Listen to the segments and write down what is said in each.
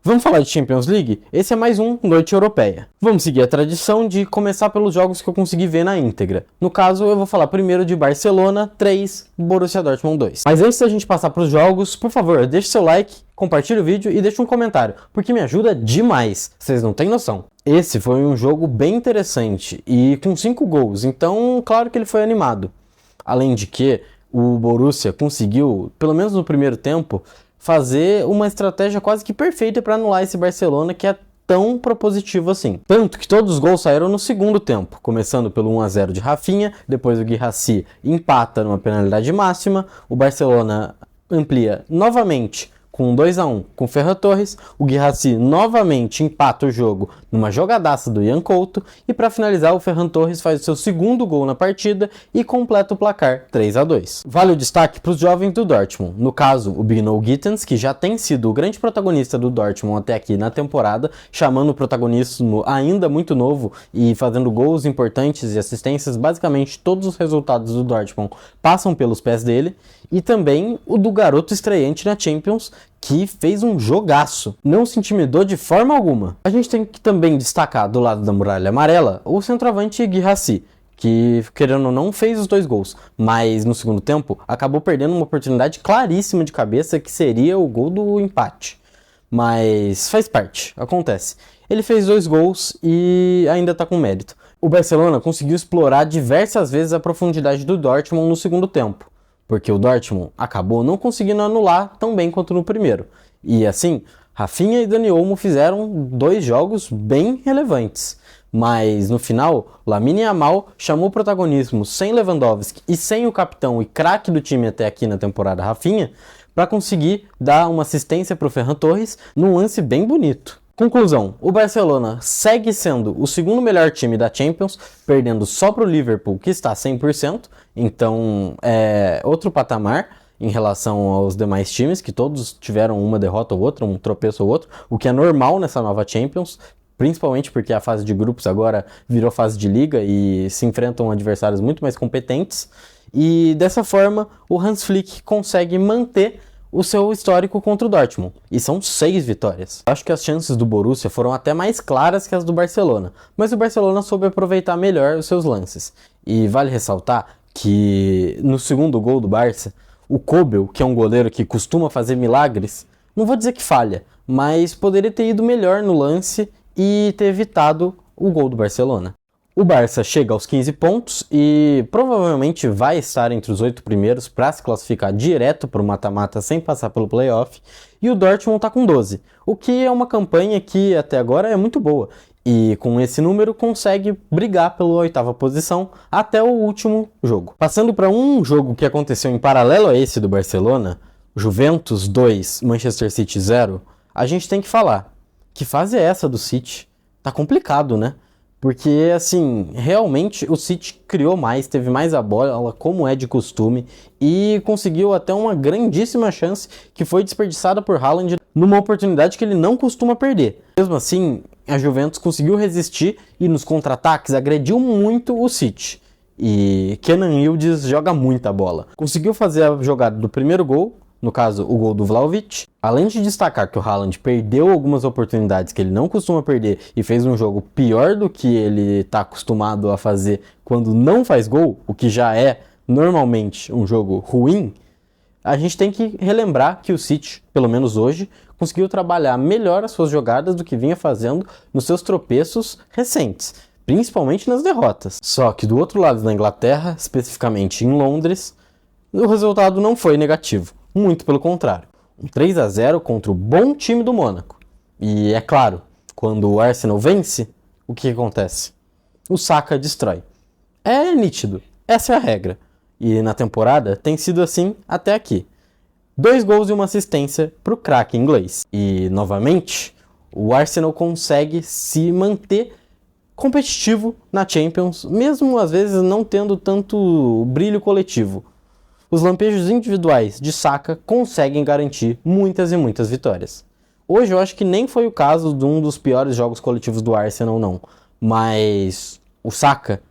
Vamos falar de Champions League? Esse é mais um Noite Europeia. Vamos seguir a tradição de começar pelos jogos que eu consegui ver na íntegra. No caso, eu vou falar primeiro de Barcelona 3, Borussia Dortmund 2. Mas antes da gente passar para os jogos, por favor, deixe seu like, compartilhe o vídeo e deixe um comentário, porque me ajuda demais, vocês não têm noção. Esse foi um jogo bem interessante e com 5 gols, então claro que ele foi animado. Além de que o Borussia conseguiu, pelo menos no primeiro tempo, fazer uma estratégia quase que perfeita para anular esse Barcelona que é tão propositivo assim. Tanto que todos os gols saíram no segundo tempo, começando pelo 1-0 de Rafinha, depois o Guirassy empata numa penalidade máxima, o Barcelona amplia novamente com 2-1 com o Ferran Torres, o Guirassy novamente empata o jogo numa jogadaça do Ian Couto e para finalizar o Ferran Torres faz o seu segundo gol na partida e completa o placar 3-2. Vale o destaque para os jovens do Dortmund, no caso o Bino Gittens, que já tem sido o grande protagonista do Dortmund até aqui na temporada, chamando o protagonismo ainda muito novo e fazendo gols importantes e assistências. Basicamente todos os resultados do Dortmund passam pelos pés dele, e também o do garoto estreante na Champions, que fez um jogaço, não se intimidou de forma alguma. A gente tem que também destacar do lado da muralha amarela o centroavante Guirassy, que querendo ou não fez os 2 gols, mas no segundo tempo acabou perdendo uma oportunidade claríssima de cabeça que seria o gol do empate. Mas faz parte, acontece. Ele fez 2 gols e ainda tá com mérito. O Barcelona conseguiu explorar diversas vezes a profundidade do Dortmund no segundo tempo, porque o Dortmund acabou não conseguindo anular tão bem quanto no primeiro. E assim, Rafinha e Dani Olmo fizeram 2 jogos bem relevantes. Mas no final, Lamine Yamal chamou o protagonismo sem Lewandowski e sem o capitão e craque do time até aqui na temporada, Rafinha, para conseguir dar uma assistência para o Ferran Torres num lance bem bonito. Conclusão, o Barcelona segue sendo o segundo melhor time da Champions, perdendo só para o Liverpool, que está 100%, então é outro patamar em relação aos demais times, que todos tiveram uma derrota ou outra, um tropeço ou outro, o que é normal nessa nova Champions, principalmente porque a fase de grupos agora virou fase de liga e se enfrentam adversários muito mais competentes, e dessa forma o Hans Flick consegue manter o seu histórico contra o Dortmund, e são 6 vitórias. Acho que as chances do Borussia foram até mais claras que as do Barcelona, mas o Barcelona soube aproveitar melhor os seus lances. E vale ressaltar que no segundo gol do Barça, o Kobel, que é um goleiro que costuma fazer milagres, não vou dizer que falha, mas poderia ter ido melhor no lance e ter evitado o gol do Barcelona. O Barça chega aos 15 pontos e provavelmente vai estar entre os 8 primeiros para se classificar direto para o mata-mata sem passar pelo playoff, e o Dortmund está com 12, o que é uma campanha que até agora é muito boa, e com esse número consegue brigar pela 8ª posição até o último jogo. Passando para um jogo que aconteceu em paralelo a esse do Barcelona, Juventus 2, Manchester City 0, a gente tem que falar, que fase é essa do City? Tá complicado, né? Porque, assim, realmente o City criou mais, teve mais a bola, como é de costume, e conseguiu até uma grandíssima chance que foi desperdiçada por Haaland numa oportunidade que ele não costuma perder. Mesmo assim, a Juventus conseguiu resistir e nos contra-ataques agrediu muito o City. E Kenan Yildiz joga muita bola. Conseguiu fazer a jogada do primeiro gol, no caso, o gol do Vlahovic. Além de destacar que o Haaland perdeu algumas oportunidades que ele não costuma perder e fez um jogo pior do que ele está acostumado a fazer quando não faz gol, o que já é normalmente um jogo ruim, a gente tem que relembrar que o City, pelo menos hoje, conseguiu trabalhar melhor as suas jogadas do que vinha fazendo nos seus tropeços recentes, principalmente nas derrotas. Só que do outro lado da Inglaterra, especificamente em Londres, o resultado não foi negativo. Muito pelo contrário, um 3-0 contra o bom time do Mônaco. E é claro, quando o Arsenal vence, o que acontece? O Saka destrói. É nítido, essa é a regra. E na temporada tem sido assim até aqui. 2 gols e uma assistência para o craque inglês. E novamente, o Arsenal consegue se manter competitivo na Champions, mesmo às vezes não tendo tanto brilho coletivo. Os lampejos individuais de Saka conseguem garantir muitas e muitas vitórias. Hoje eu acho que nem foi o caso de um dos piores jogos coletivos do Arsenal, não. Mas o Saka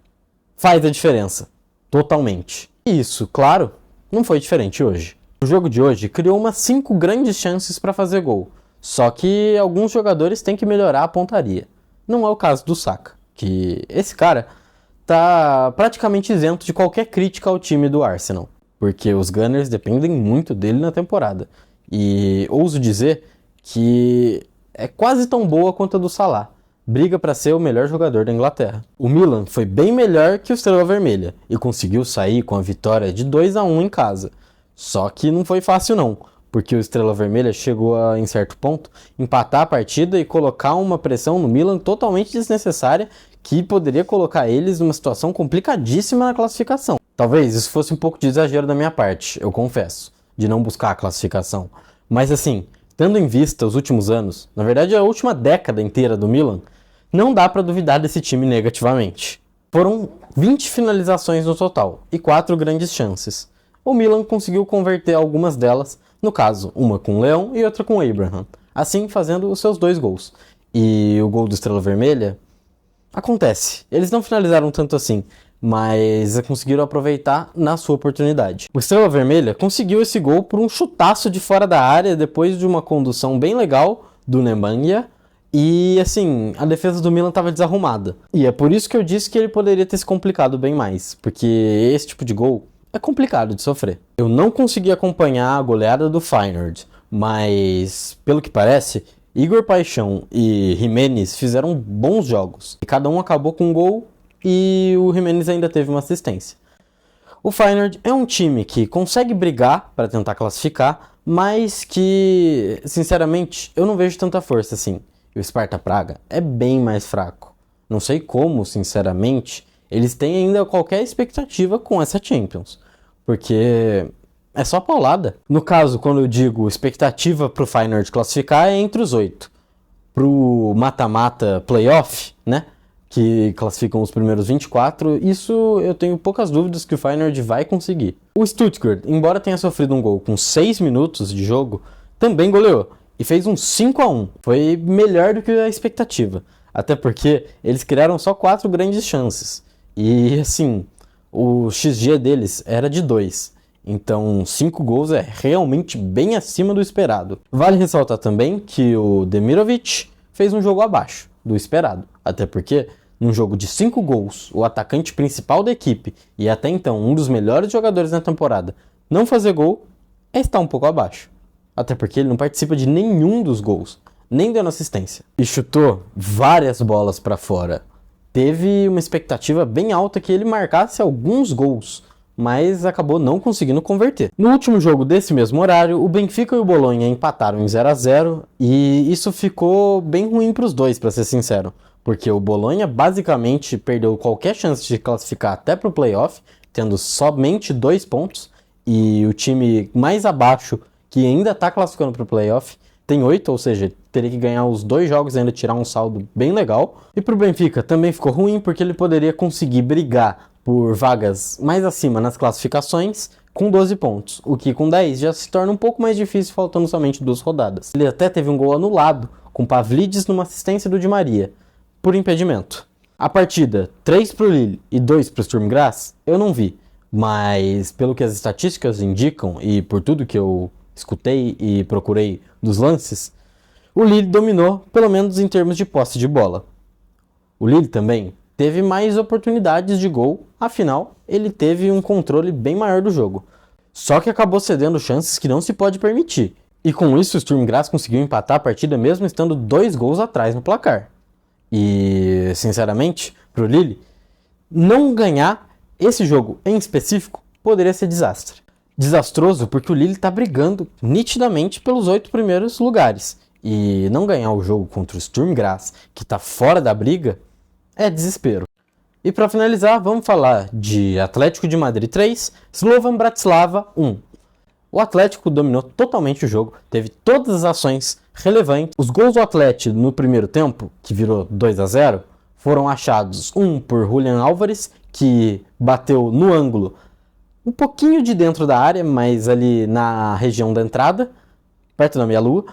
faz a diferença, totalmente. E isso, claro, não foi diferente hoje. O jogo de hoje criou umas 5 grandes chances para fazer gol. Só que alguns jogadores têm que melhorar a pontaria. Não é o caso do Saka, que esse cara tá praticamente isento de qualquer crítica ao time do Arsenal, porque os Gunners dependem muito dele na temporada. E ouso dizer que é quase tão boa quanto a do Salah. Briga para ser o melhor jogador da Inglaterra. O Milan foi bem melhor que o Estrela Vermelha e conseguiu sair com a vitória de 2-1 em casa. Só que não foi fácil não, porque o Estrela Vermelha chegou a, em certo ponto, empatar a partida e colocar uma pressão no Milan totalmente desnecessária que poderia colocar eles numa situação complicadíssima na classificação. Talvez isso fosse um pouco de exagero da minha parte, eu confesso, de não buscar a classificação. Mas assim, tendo em vista os últimos anos, na verdade a última década inteira do Milan, não dá para duvidar desse time negativamente. Foram 20 finalizações no total e 4 grandes chances. O Milan conseguiu converter algumas delas, no caso, uma com o Leão e outra com o Abraham, assim fazendo os seus 2 gols. E o gol do Estrela Vermelha? Acontece, eles não finalizaram tanto assim, mas conseguiram aproveitar na sua oportunidade. O Estrela Vermelha conseguiu esse gol por um chutaço de fora da área depois de uma condução bem legal do Nemanja. E assim, a defesa do Milan estava desarrumada. E é por isso que eu disse que ele poderia ter se complicado bem mais, porque esse tipo de gol é complicado de sofrer. Eu não consegui acompanhar a goleada do Feyenoord, mas pelo que parece, Igor Paixão e Jimenez fizeram bons jogos. E cada um acabou com um gol e o Jimenez ainda teve uma assistência. O Feyenoord é um time que consegue brigar para tentar classificar, mas que, sinceramente, eu não vejo tanta força assim. E o Sparta Praga é bem mais fraco. Não sei como, sinceramente, eles têm ainda qualquer expectativa com essa Champions. Porque é só paulada. No caso, quando eu digo expectativa pro Feyenoord classificar, é entre os 8. Pro mata-mata playoff, né? Que classificam os primeiros 24, isso eu tenho poucas dúvidas que o Feyenoord vai conseguir. O Stuttgart, embora tenha sofrido um gol com 6 minutos de jogo, também goleou. E fez um 5-1. Foi melhor do que a expectativa. Até porque eles criaram só 4 grandes chances. E assim, o XG deles era de 2. Então 5 gols é realmente bem acima do esperado. Vale ressaltar também que o Demirovic fez um jogo abaixo do esperado. Até porque, num jogo de 5 gols, o atacante principal da equipe e até então um dos melhores jogadores na temporada não fazer gol é estar um pouco abaixo. Até porque ele não participa de nenhum dos gols, nem dando assistência. E chutou várias bolas para fora. Teve uma expectativa bem alta que ele marcasse alguns gols, mas acabou não conseguindo converter. No último jogo desse mesmo horário, o Benfica e o Bolonha empataram em 0-0 e isso ficou bem ruim para os dois, para ser sincero. Porque o Bolonha basicamente perdeu qualquer chance de classificar até para o playoff, tendo somente 2 pontos, e o time mais abaixo, que ainda está classificando para o playoff, tem 8, ou seja, teria que ganhar os 2 jogos e ainda tirar um saldo bem legal. E para o Benfica também ficou ruim, porque ele poderia conseguir brigar por vagas mais acima nas classificações com 12 pontos, o que com 10 já se torna um pouco mais difícil, faltando somente 2 rodadas. Ele até teve um gol anulado, com Pavlidis numa assistência do Di Maria, por impedimento. A partida 3 para o Lille e 2 para o Sturm Graz, eu não vi, mas pelo que as estatísticas indicam e por tudo que eu escutei e procurei dos lances, o Lille dominou, pelo menos em termos de posse de bola. O Lille também teve mais oportunidades de gol, afinal, ele teve um controle bem maior do jogo. Só que acabou cedendo chances que não se pode permitir. E com isso o Sturm Graz conseguiu empatar a partida mesmo estando 2 gols atrás no placar. E, sinceramente, pro Lille, não ganhar esse jogo em específico poderia ser desastre. Desastroso porque o Lille está brigando nitidamente pelos 8 primeiros lugares. E não ganhar o jogo contra o Sturm Graz, que está fora da briga, é desespero. E para finalizar, vamos falar de Atlético de Madrid 3, Slovan Bratislava 1. O Atlético dominou totalmente o jogo, teve todas as ações relevantes. Os gols do Atlético no primeiro tempo, que virou 2-0, foram achados um por Julián Álvares, que bateu no ângulo um pouquinho de dentro da área, mas ali na região da entrada, perto da meia-lua,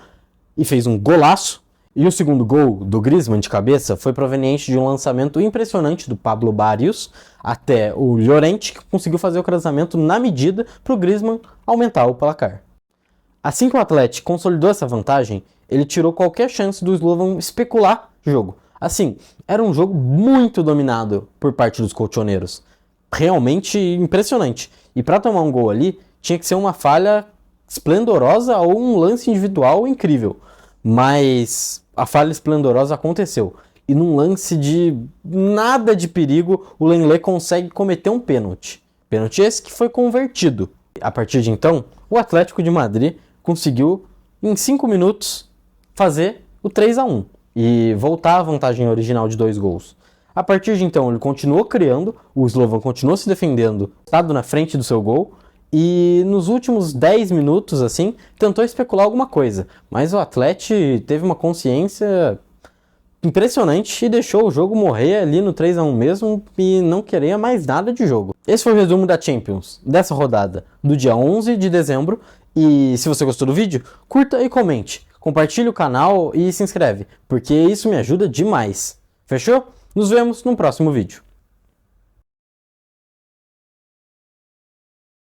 e fez um golaço. E o segundo gol do Griezmann de cabeça foi proveniente de um lançamento impressionante do Pablo Barrios até o Llorente, que conseguiu fazer o cruzamento na medida para o Griezmann aumentar o placar. Assim que o Atlético consolidou essa vantagem, ele tirou qualquer chance do Slovan especular o jogo. Assim, era um jogo muito dominado por parte dos colchoneiros. Realmente impressionante. E para tomar um gol ali, tinha que ser uma falha esplendorosa ou um lance individual incrível. Mas a falha esplendorosa aconteceu. E num lance de nada de perigo, o Lenglet consegue cometer um pênalti. Pênalti esse que foi convertido. A partir de então, o Atlético de Madrid conseguiu, em 5 minutos, fazer o 3-1 e voltar à vantagem original de 2 gols. A partir de então, ele continuou criando, o Slovan continuou se defendendo, estado na frente do seu gol, e nos últimos 10 minutos, assim, tentou especular alguma coisa. Mas o Atlético teve uma consciência impressionante e deixou o jogo morrer ali no 3-1 mesmo e não queria mais nada de jogo. Esse foi o resumo da Champions, dessa rodada, do dia 11 de dezembro. E se você gostou do vídeo, curta e comente. Compartilhe o canal e se inscreve, porque isso me ajuda demais. Fechou? Nos vemos no próximo vídeo.